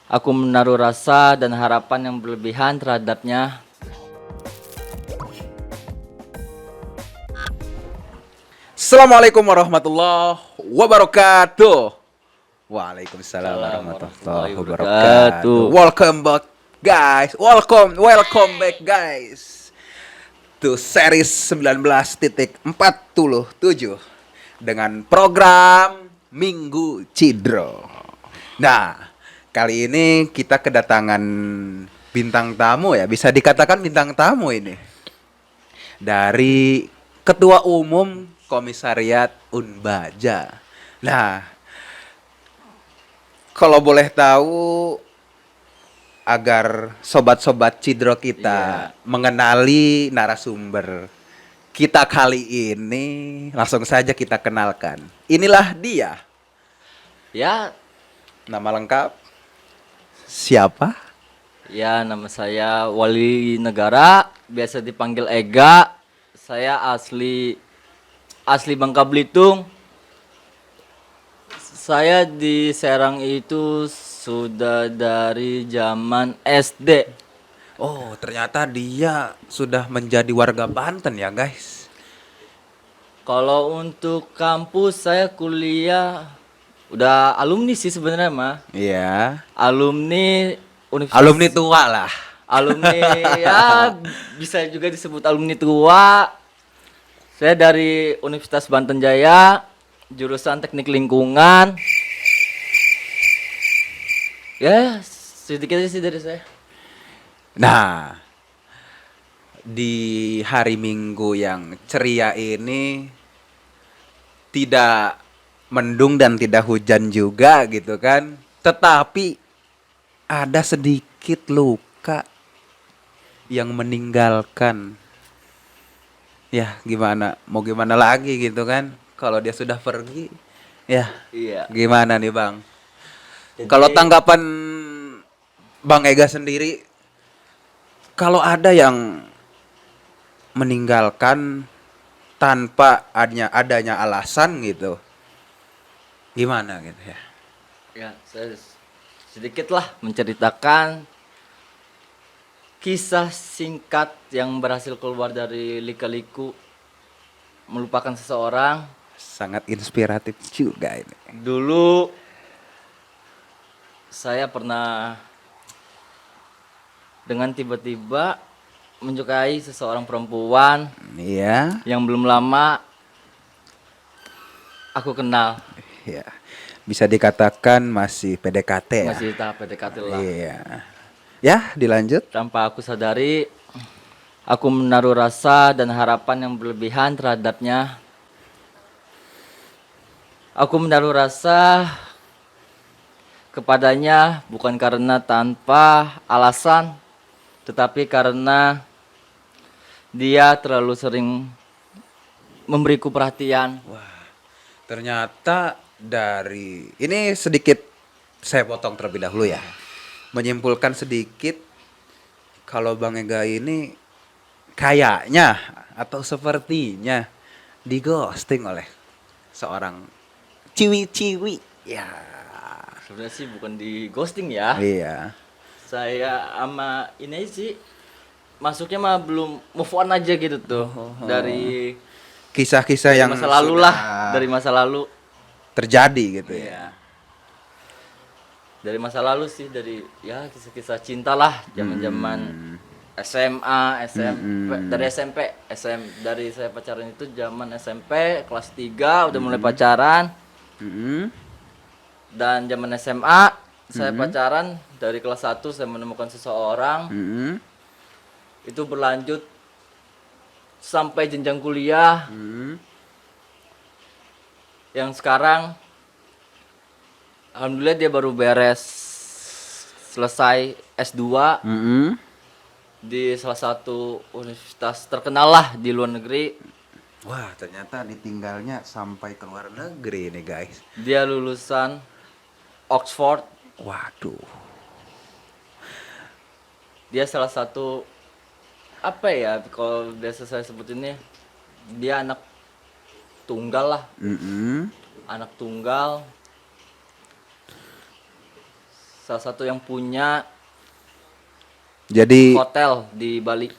Aku menaruh rasa dan harapan yang berlebihan terhadapnya. Assalamualaikum warahmatullahi wabarakatuh. Waalaikumsalam Salam warahmatullahi warahmatullahi wabarakatuh. wabarakatuh. Welcome back guys. Welcome back guys. To series 19.47 dengan program Minggu Cidro. Nah, kali ini kita kedatangan bintang tamu ya, bisa dikatakan bintang tamu ini. Dari Ketua Umum Komisariat Unbaja. Nah, kalau boleh tahu agar sobat-sobat Cidro kita mengenali narasumber kita kali ini, langsung saja kita kenalkan. Inilah dia. Ya, Nama lengkap siapa? ya nama saya Wali Negara, biasa dipanggil Ega. Saya asli Bangka Belitung. Saya di Serang itu sudah dari zaman SD. Oh, ternyata dia sudah menjadi warga Banten ya, guys. Kalau untuk kampus saya kuliah udah alumni sih sebenarnya mah. Iya. Alumni Alumni Universitas, tua lah. alumni ya bisa juga disebut alumni tua. Saya dari Universitas Banten Jaya, jurusan Teknik Lingkungan. Ya, sedikit aja sih dari saya. Nah, di hari Minggu yang ceria ini tidak mendung dan tidak hujan juga gitu kan. Tetapi ada sedikit luka yang meninggalkan. Ya, gimana? Mau gimana lagi gitu kan? Kalau dia sudah pergi, ya Iya. gimana nih, Bang? Kalau Jadi tanggapan Bang Ega sendiri, kalau ada yang meninggalkan tanpa adanya alasan gitu, gimana gitu ya? ya saya sedikit lah menceritakan kisah singkat yang berhasil keluar dari lika-liku melupakan seseorang. Sangat inspiratif juga ini. Dulu saya pernah dengan tiba-tiba menyukai seseorang perempuan Iya, yang belum lama aku kenal. ya. Bisa dikatakan masih PDKT ya. Masih tahap PDKT lah. Iya. Ya, dilanjut. Tanpa aku sadari, aku menaruh rasa dan harapan yang berlebihan terhadapnya. Aku menaruh rasa kepadanya bukan karena tanpa alasan, tetapi karena dia terlalu sering memberiku perhatian. Ternyata dari ini sedikit saya potong terlebih dahulu ya. Menyimpulkan sedikit kalau Bang Ega ini kayaknya atau sepertinya di ghosting oleh seorang ciwi-ciwi. Ya. Sebenarnya sih bukan di ghosting ya. Iya. Saya sama ini aja sih masuknya mah belum move on aja gitu tuh dari Kisah-kisah yang masa lalu sudah lah, dari masa lalu. terjadi gitu ya. Iya. Dari masa lalu sih, dari ya kisah-kisah cinta lah zaman-zaman SMA, SMP, dari SMP, dari saya pacaran itu zaman SMP kelas 3 udah mulai pacaran, Mm-mm. dan zaman SMA saya pacaran dari kelas 1 saya menemukan seseorang, Mm-mm. itu berlanjut sampai jenjang kuliah Mm-mm. yang sekarang alhamdulillah dia baru beres selesai S2 Mm-mm. di salah satu universitas terkenal lah di luar negeri. Wah, ternyata ditinggalnya sampai ke luar negeri nih, guys. Dia lulusan Oxford. Waduh. Dia salah satu apa ya kalau biasa saya sebut ini, dia anak tunggal lah, Mm-mm. anak tunggal. salah satu yang punya Jadi hotel di Bali.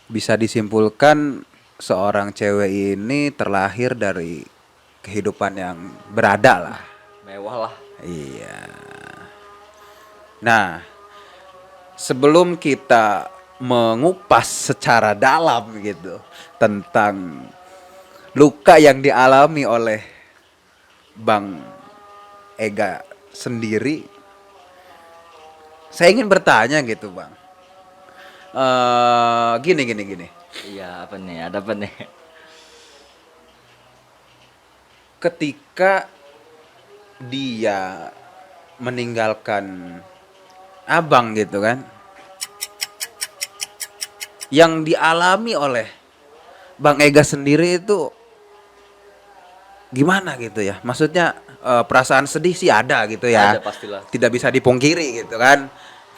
bisa disimpulkan seorang cewek ini terlahir dari kehidupan yang berada lah. Mewah lah. Iya. Nah, sebelum kita mengupas secara dalam gitu tentang luka yang dialami oleh Bang Ega sendiri, saya ingin bertanya gitu, Bang. Gini. Iya, apa nih? Ada apa nih? Ketika dia meninggalkan abang gitu kan, yang dialami oleh Bang Ega sendiri itu gimana gitu ya? Maksudnya perasaan sedih sih ada gitu ya. Ada pastilah. Tidak bisa dipungkiri gitu kan.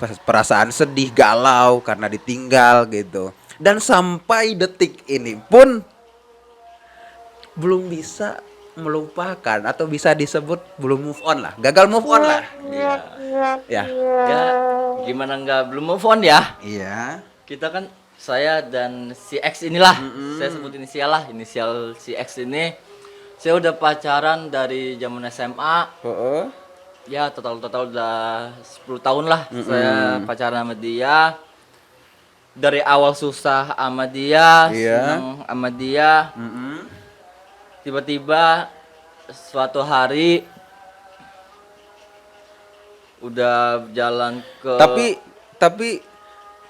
Perasaan sedih, galau karena ditinggal gitu. Dan sampai detik ini pun belum bisa melupakan atau bisa disebut belum move on lah. Gagal move on lah. Iya. Ya. Ya, gimana nggak belum move on ya? Iya. Kita kan saya dan si X inilah, saya sebut inisial lah, inisial si X ini. Saya udah pacaran dari zaman SMA. Heeh. Ya, total udah 10 tahun lah saya pacaran sama dia. Dari awal susah sama dia, Iya. senang sama dia. Tiba-tiba suatu hari udah jalan ke Tapi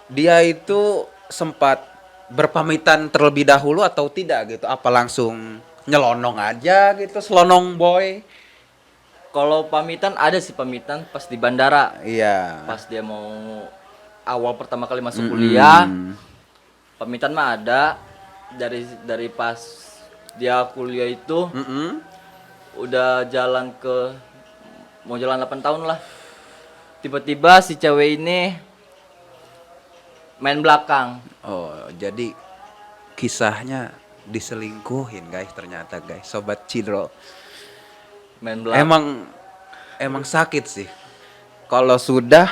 dia itu sempat berpamitan terlebih dahulu atau tidak gitu? Apa langsung nyelonong aja gitu, selonong boy? kalau pamitan ada sih pamitan pas di bandara. Iya. Pas dia mau awal pertama kali masuk kuliah, pamitan mah ada dari pas dia kuliah itu udah mau jalan 8 tahun lah. Tiba-tiba si cewek ini main belakang. Oh, jadi kisahnya diselingkuhin guys ternyata guys, sobat Cidro. Main belakang. Emang sakit sih. Kalau sudah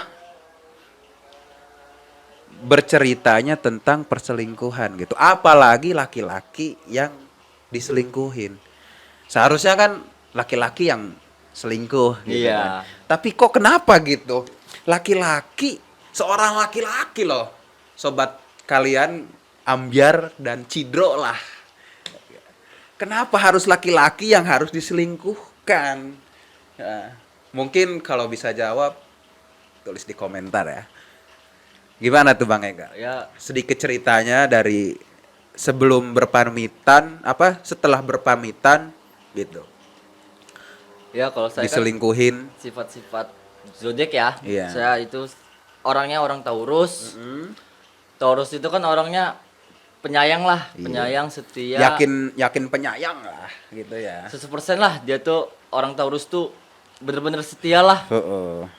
berceritanya tentang perselingkuhan gitu. Apalagi laki-laki yang diselingkuhin. Seharusnya kan laki-laki yang selingkuh gitu Iya. kan. Tapi kok kenapa gitu? Seorang laki-laki loh. Sobat kalian Ambyar dan Cidro lah. Kenapa harus laki-laki yang harus diselingkuhkan? Ya, mungkin kalau bisa jawab tulis di komentar ya. Gimana tuh Bang Ega? Ya, Sedikit ceritanya dari sebelum berpamitan, setelah berpamitan gitu. ya kalau saya kan Diselingkuhin. sifat-sifat zodiak ya. Iya. Saya itu orangnya orang Taurus. Taurus itu kan orangnya penyayang lah, Iya. penyayang, setia. Yakin penyayang lah gitu ya. 100% lah dia tuh orang Taurus tuh bener-bener setia lah. Heeh.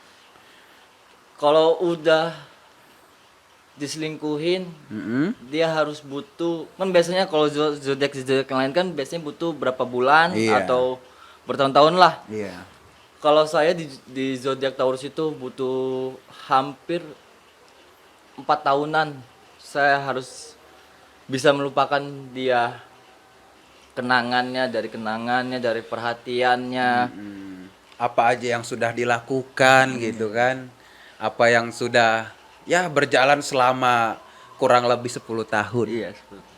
Kalau udah diselingkuhin, Mm-mm. dia harus butuh, kan biasanya kalau zodiak yang lain kan biasanya butuh berapa bulan Iya. atau bertahun-tahun lah. Iya. Kalau saya di zodiak Taurus itu butuh hampir 4 tahunan. Saya harus bisa melupakan dia, kenangannya, dari perhatiannya. Apa aja yang sudah dilakukan gitu kan? Apa yang sudah ya berjalan selama kurang lebih 10 tahun. Iya, seperti itu.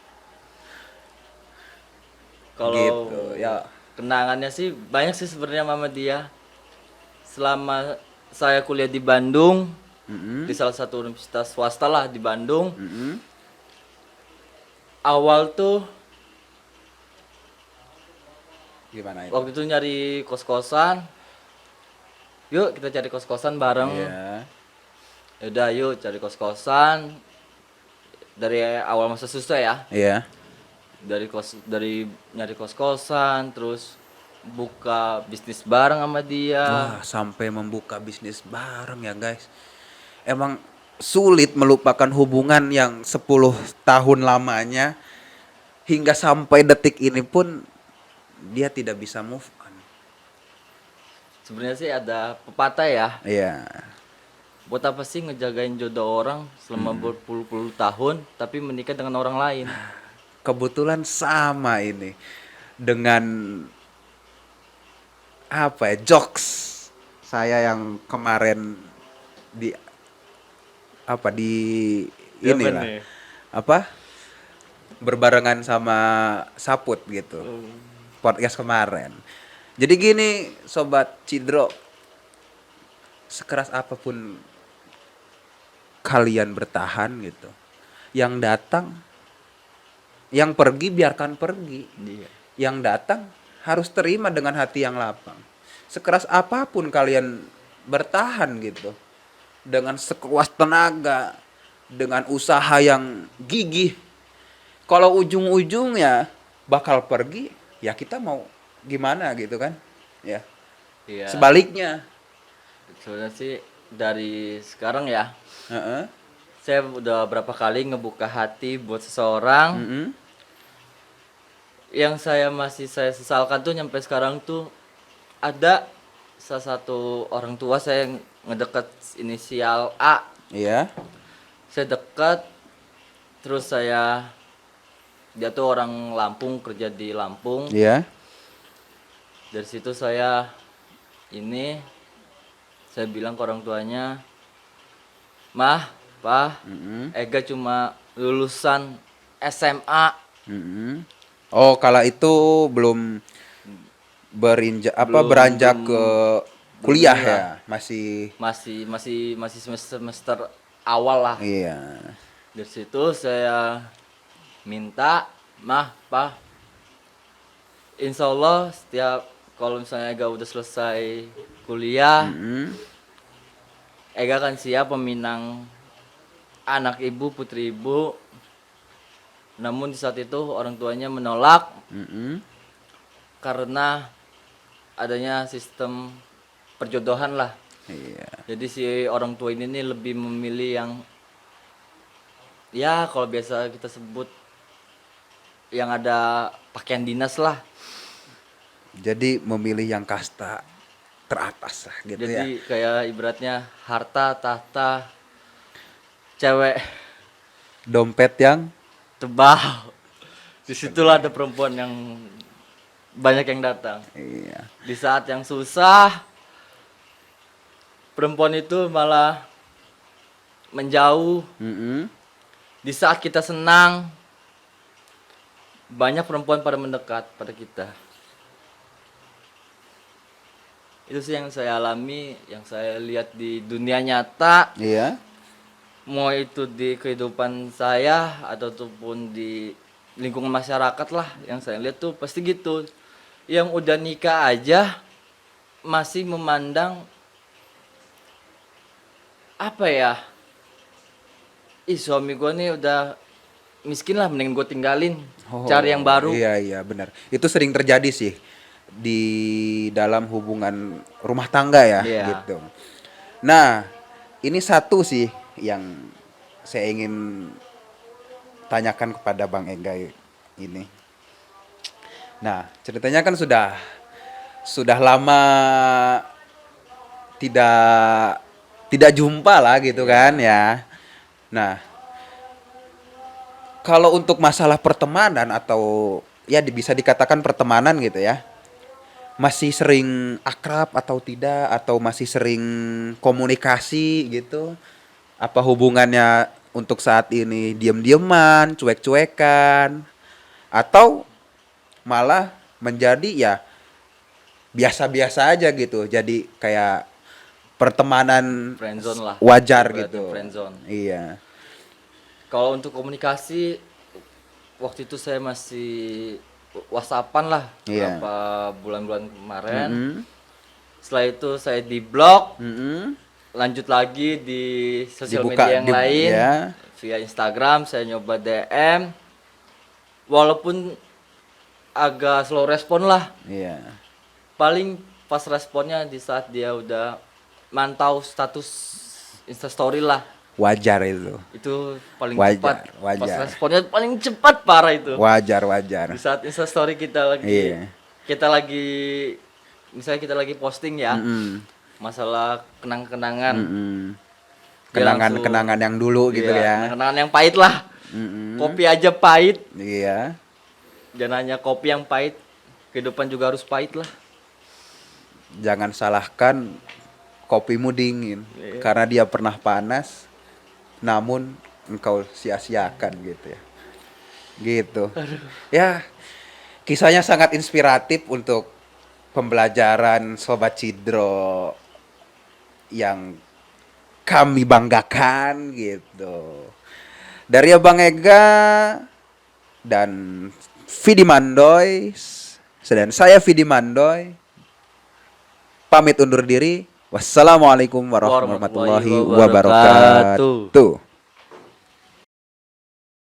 Kalau Gitu, ya. kenangannya sih banyak sih sebenarnya mama dia. Selama saya kuliah di Bandung, di salah satu universitas swasta lah di Bandung. Awal tuh Gimana itu? waktu itu nyari kos-kosan. Yuk kita cari kos-kosan bareng. Iya. Yaudah yuk cari kos-kosan. Dari awal masa susah ya. Iya. Dari nyari kos-kosan, terus buka bisnis bareng sama dia. Wah, sampai membuka bisnis bareng ya, guys. Emang sulit melupakan hubungan yang 10 tahun lamanya hingga sampai detik ini pun dia tidak bisa move on. Sebenarnya sih ada pepatah ya, Iya. buat apa sih ngejagain jodoh orang selama berpuluh-puluh tahun tapi menikah dengan orang lain? Kebetulan sama ini dengan apa ya, jokes saya yang kemarin di apa di Siapa inilah nih? apa berbarengan sama Saput gitu podcast kemarin. Jadi gini sobat Cidro, sekeras apapun kalian bertahan gitu, yang datang, yang pergi biarkan pergi, Iya. yang datang harus terima dengan hati yang lapang. Sekeras apapun kalian bertahan gitu, dengan sekuat tenaga, dengan usaha yang gigih, kalau ujung-ujungnya bakal pergi, ya kita mau gimana gitu kan? Ya. Iya. Sebaliknya. Sebenarnya sih dari sekarang ya, Heeh. saya udah berapa kali ngebuka hati buat seseorang Mm-mm. yang saya sesalkan tuh nyampe sekarang tuh ada salah satu orang tua saya yang ngedeket inisial A. Iya. Saya dekat, terus dia tuh orang Lampung, kerja di Lampung. Iya. Dari situ ini saya bilang ke orang tuanya, "Mah, Pah, Mm-mm. Ega cuma lulusan SMA, Mm-mm. Oh, kala itu belum belum beranjak belum ke belum kuliah inilah. ya, masih. Masih semester awal lah." Iya. Dari situ saya minta, "Mah, Pah, insya Allah setiap kalau misalnya Ega udah selesai kuliah, Mm-mm. Ega akan siap meminang anak ibu, putri ibu." Namun di saat itu orang tuanya menolak Mm-mm. karena adanya sistem perjodohan lah. Iya. Jadi si orang tua ini nih lebih memilih yang, ya kalau biasa kita sebut, yang ada pakaian dinas lah. Jadi memilih yang kasta teratas lah gitu ya. Jadi kayak ibaratnya harta, tahta, cewek Dompet yang tebal. Disitulah ada perempuan yang banyak yang datang. iya. Di saat yang susah, perempuan itu malah menjauh. Mm-mm. Di saat kita senang, banyak perempuan pada mendekat pada kita. Itu sih yang saya alami, yang saya lihat di dunia nyata, Iya. mau itu di kehidupan saya ataupun di lingkungan masyarakat lah, yang saya lihat tuh pasti gitu. Yang udah nikah aja masih memandang apa ya? Ih, suami gue nih udah miskin lah, mending gue tinggalin, cari yang baru. Iya iya benar. Itu sering terjadi sih di dalam hubungan rumah tangga ya Iya. gitu. Nah, ini satu sih yang saya ingin tanyakan kepada Bang Ega ini. Nah, ceritanya kan sudah lama tidak tidak jumpa lah gitu kan ya. Nah, kalau untuk masalah pertemanan atau ya bisa dikatakan pertemanan gitu ya, masih sering akrab atau tidak, atau masih sering komunikasi gitu? Apa hubungannya untuk saat ini diam-diaman, cuek-cuekan, atau malah menjadi ya biasa-biasa aja gitu, jadi kayak pertemanan Friendzone lah, wajar ibaratnya gitu. friendzone. Iya. Kalau untuk komunikasi, waktu itu saya masih WhatsAppan lah Iya. berapa bulan-bulan kemarin. Mm-mm. Setelah itu saya di blok, Mm-mm. lanjut lagi di sosial Dibuka media yang lain, ya. via Instagram saya nyoba DM, walaupun agak slow respon lah. Iya. Paling pas responnya di saat dia udah mantau status Instastory lah. Wajar itu. Itu paling Wajar, cepat. wajar. Pas responnya paling cepat, parah itu. Wajar, wajar. Di saat Instastory Iya. kita lagi misalnya kita lagi posting ya, Mm-mm. masalah kenang-kenangan. Mm-mm. kenangan-kenangan yang dulu gitu Iya, ya. kenangan yang pahit lah. Mm-mm. Kopi aja pahit. Iya. Jangan hanya kopi yang pahit. Kehidupan juga harus pahit lah. Jangan salahkan kopimu dingin Iya. karena dia pernah panas, namun engkau sia-siakan gitu ya. Gitu. Ya, kisahnya sangat inspiratif untuk pembelajaran Sobat Cidro yang kami banggakan gitu. Dari Abang Ega dan Vidi Mandoy dan saya Vidi Mandoy pamit undur diri. Wassalamualaikum warahmatullahi Warahmatullahi wabarakatuh.